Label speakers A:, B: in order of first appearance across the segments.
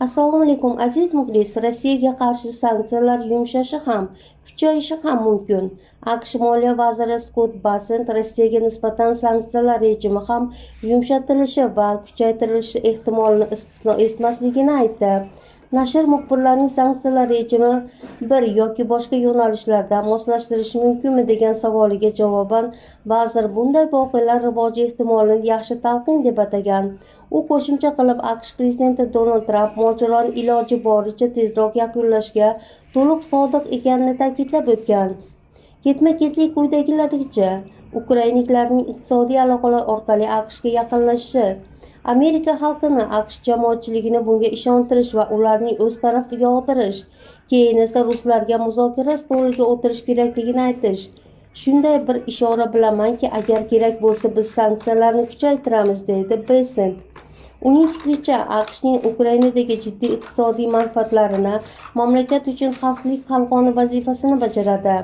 A: Assalomu alaykum aziz muxlis. Rossiyaga qarshi sanksiyalar yumshashi ham, kuchayishi ham mumkin. AQSh Moliya vaziri Skott Bassent Rossiyaga nisbatan sanksiyalar rejimi ham yumshatilishi va kuchaytirilishi ehtimolini istisno etmasligini aytdi. Nashr muxbirlarning sanksiyalar rejimi bir yoki boshqa yo'nalishlarda moslashtirishi mumkinmi degan savoliga javoban vazir bunday voqealar rivoji ehtimolini yaxshi talqin deb atagan. U qo'shimcha qilib, AQSh prezidenti Donald Tramp mojaroni iloji boricha tezroq yakunlashga to'liq sodiq ekanini ta'kidlab o'tgan. Ketma-ketlik quyidagilarcha: ukrainaliklarning iqtisodiy aloqalar orqali AQShga yaqinlashishi, Amerika xalqini, AQSh jamoatchiligini bunga ishontirish va ularning o'z tarafiga og'dirish, keyin esa ruslarga muzokara stoliga o'tirish kerakligini aytish. Shunday bir ishora bilamanki, agar kerak bo'lsa biz sanksiyalarni kuchaytiramiz, deydi Bassent. Uning fikricha, AQShning Ukrainadagi jiddiy iqtisodiy manfaatlarini mamlakat uchun xavfsizlik qalqoni vazifasini bajaradi.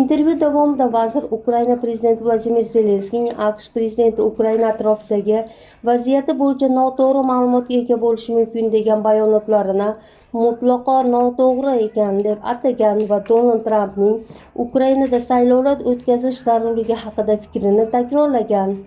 A: Intervyu davomida vazir Ukraina prezidenti Vladimir Zelenskiyning AQSh prezidenti Ukraina atrofidagi vaziyati bo'yicha noto'g'ri ma'lumotga ega bo'lishi mumkin degan bayonotlarini mutlaqo noto'g'ri ekan deb atagan va Donald Trampning Ukrainada saylovlar o'tkazish zarurligi haqida fikrini takrorlagan.